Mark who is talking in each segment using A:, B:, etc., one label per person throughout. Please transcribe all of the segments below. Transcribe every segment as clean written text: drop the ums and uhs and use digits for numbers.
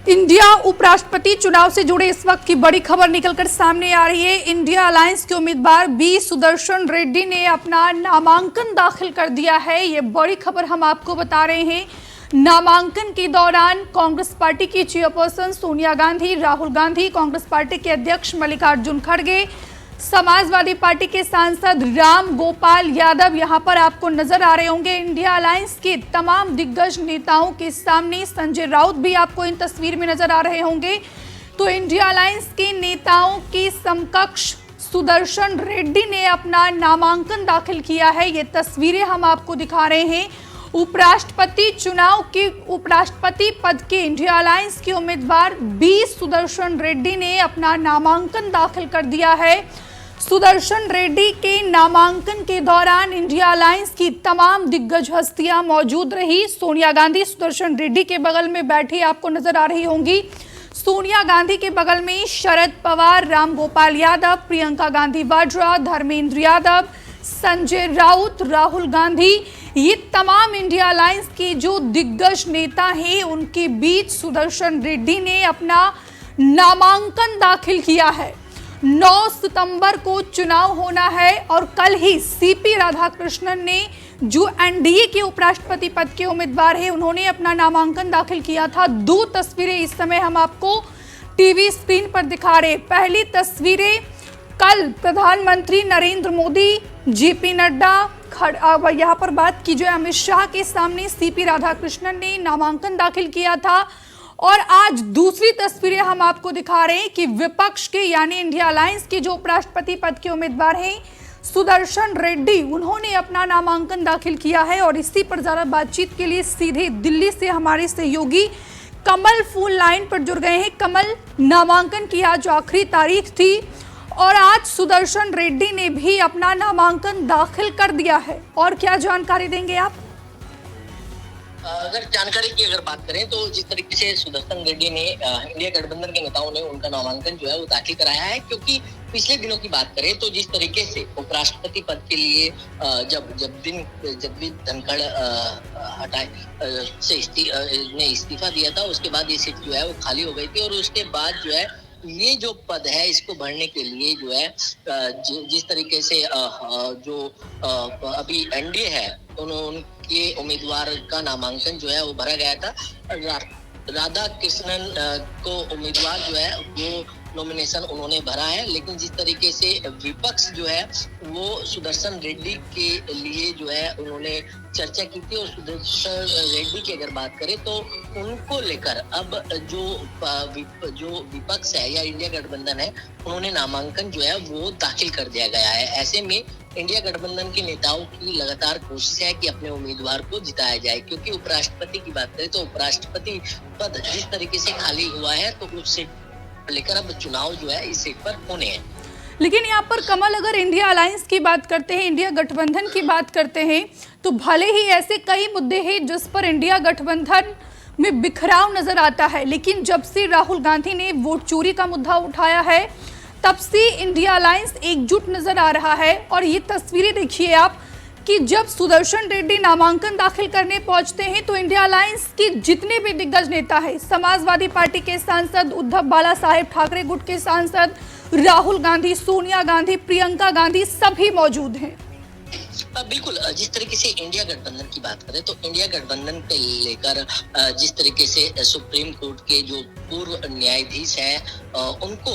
A: India उपराष्ट्रपति चुनाव से जुड़े इस वक्त की बड़ी खबर निकलकर सामने आ रही है। इंडिया अलायंस के उम्मीदवार बी सुदर्शन रेड्डी ने अपना नामांकन दाखिल कर दिया है। ये बड़ी खबर हम आपको बता रहे हैं। नामांकन के दौरान कांग्रेस पार्टी की चेयरपर्सन सोनिया गांधी, राहुल गांधी, कांग्रेस पार्टी के अध्यक्ष मल्लिकार्जुन खड़गे, समाजवादी पार्टी के सांसद राम गोपाल यादव यहां पर आपको नजर आ रहे होंगे। इंडिया अलायंस के तमाम दिग्गज नेताओं के सामने संजय राउत भी आपको इन तस्वीर में नजर आ रहे होंगे। तो इंडिया अलायंस के नेताओं के समकक्ष सुदर्शन रेड्डी ने अपना नामांकन दाखिल किया है। ये तस्वीरें हम आपको दिखा रहे हैं। उपराष्ट्रपति चुनाव के उपराष्ट्रपति पद के इंडिया अलायंस के उम्मीदवार बी सुदर्शन रेड्डी ने अपना नामांकन दाखिल कर दिया है। सुदर्शन रेड्डी के नामांकन के दौरान इंडिया अलायंस की तमाम दिग्गज हस्तियां मौजूद रही। सोनिया गांधी सुदर्शन रेड्डी के बगल में बैठी आपको नजर आ रही होंगी। सोनिया गांधी के बगल में शरद पवार, राम गोपाल यादव, प्रियंका गांधी वाड्रा, धर्मेंद्र यादव, संजय राउत, राहुल गांधी, ये तमाम इंडिया अलायंस के जो दिग्गज नेता हैं उनके बीच सुदर्शन रेड्डी ने अपना नामांकन दाखिल किया है। 9 सितंबर को चुनाव होना है और कल ही सीपी राधाकृष्णन ने जो एनडीए के उपराष्ट्रपति पद के उम्मीदवार हैं उन्होंने अपना नामांकन दाखिल किया था। 2 तस्वीरें इस समय हम आपको टीवी स्क्रीन पर दिखा रहे। पहली तस्वीरें कल प्रधानमंत्री नरेंद्र मोदी, जेपी नड्डा, यहाँ पर बात की जाए अमित शाह के सामने सीपी राधाकृष्णन ने नामांकन दाखिल किया था। और आज दूसरी तस्वीरें हम आपको दिखा रहे हैं कि विपक्ष के यानी इंडिया अलायंस के जो उपराष्ट्रपति पद के उम्मीदवार हैं सुदर्शन रेड्डी, उन्होंने अपना नामांकन दाखिल किया है। और इसी पर ज़्यादा बातचीत के लिए सीधे दिल्ली से हमारे सहयोगी कमल फोन लाइन पर जुड़ गए हैं। कमल, नामांकन की आज आखिरी तारीख थी और आज सुदर्शन रेड्डी ने भी अपना नामांकन दाखिल कर दिया है, और क्या जानकारी देंगे आप?
B: अगर जानकारी की बात करें तो जिस तरीके से सुदर्शन रेड्डी ने इंडिया गठबंधन के नेताओं ने उनका नामांकन जो है वो दाखिल कराया है, क्योंकि पिछले दिनों की बात करें तो जिस तरीके से उपराष्ट्रपति पद के लिए जगदीप धनखड़ ने इस्तीफा दिया था, उसके बाद ये सीट जो है वो खाली हो गई थी। और उसके बाद जो है ये जो पद है इसको भरने के लिए जो है जिस तरीके से जो अभी एनडीए है उनके उम्मीदवार का नामांकन जो है वो भरा गया था। राधा कृष्णन को उम्मीदवार जो है वो नॉमिनेशन उन्होंने भरा है, लेकिन जिस तरीके से विपक्ष जो है वो सुदर्शन रेड्डी के लिए जो है उन्होंने चर्चा की थी। और सुदर्शन रेड्डी की अगर बात करें तो उनको लेकर अब जो विपक्ष है या इंडिया गठबंधन है उन्होंने नामांकन जो है वो दाखिल कर दिया गया है। ऐसे में इंडिया गठबंधन के नेताओं की लगातार कोशिश है कि अपने उम्मीदवार को जिताया जाए, क्योंकि उपराष्ट्रपति की बात करें तो उपराष्ट्रपति पद जिस तरीके से खाली हुआ है तो उससे लेकर अब चुनाव जो है इस सीट पर होने हैं।
A: लेकिन यहाँ पर कमल, अगर इंडिया अलायंस की बात करते हैं, इंडिया गठबंधन की बात करते हैं, तो भले ही ऐसे कई मुद्दे हैं जिस पर इंडिया गठबंधन में बिखराव नजर आता है, लेकिन जब से राहुल गांधी ने वोट चोरी का मुद्दा उठाया है तब से इंडिया अलायंस एकजुट नजर आ रहा है। और ये तस्वीरें देखिए आप कि जब सुदर्शन रेड्डी नामांकन दाखिल करने पहुंचते हैं तो इंडिया अलायंस के जितने भी दिग्गज नेता हैं, समाजवादी पार्टी के सांसद उद्धव बाला साहेब ठाकरे गुट के सांसद राहुल गांधी, सोनिया गांधी, प्रियंका गांधी, सभी मौजूद हैं।
B: बिल्कुल, जिस तरीके से इंडिया गठबंधन की बात करें तो इंडिया गठबंधन को लेकर जिस तरीके से सुप्रीम कोर्ट के जो पूर्व न्यायाधीश हैं उनको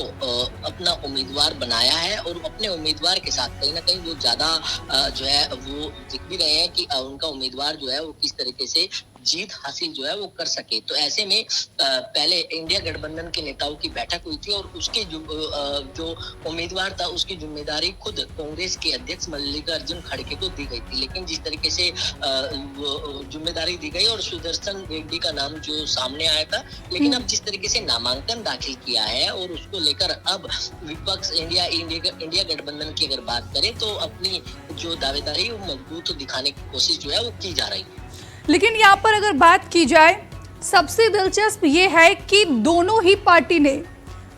B: अपना उम्मीदवार बनाया है। और अपने उम्मीदवार के साथ कहीं ना कहीं वो ज्यादा जो है वो दिख भी रहे हैं कि उनका उम्मीदवार जो है वो किस तरीके से जीत हासिल जो है वो कर सके। तो ऐसे में पहले इंडिया गठबंधन के नेताओं की बैठक हुई थी और उसके जो उम्मीदवार था उसकी जिम्मेदारी खुद कांग्रेस के अध्यक्ष मल्लिकार्जुन खड़गे को दी गई थी। लेकिन जिस तरीके से जिम्मेदारी दी गई और सुदर्शन रेड्डी का नाम जो सामने आया था, लेकिन अब जिस तरीके से नामांकन दाखिल किया है और उसको लेकर अब विपक्ष इंडिया गठबंधन की अगर बात करें तो अपनी जो दावेदारी वो मजबूत दिखाने की कोशिश जो है वो की जा रही है।
A: लेकिन यहाँ पर अगर बात की जाए, सबसे दिलचस्प ये है कि दोनों ही पार्टी ने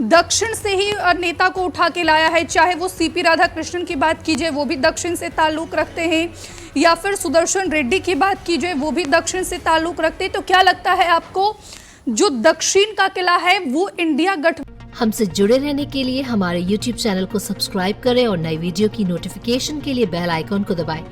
A: दक्षिण से ही नेता को उठा के लाया है। चाहे वो सीपी राधाकृष्णन की बात की जाए, वो भी दक्षिण से ताल्लुक रखते हैं, या फिर सुदर्शन रेड्डी की बात की जाए, वो भी दक्षिण से ताल्लुक रखते हैं। तो क्या लगता है आपको, जो दक्षिण का किला है वो इंडिया गठबंधन।
C: हमसे जुड़े रहने के लिए हमारे YouTube चैनल को सब्सक्राइब करें और नई वीडियो की नोटिफिकेशन के लिए बेल आइकॉन को दबाएं।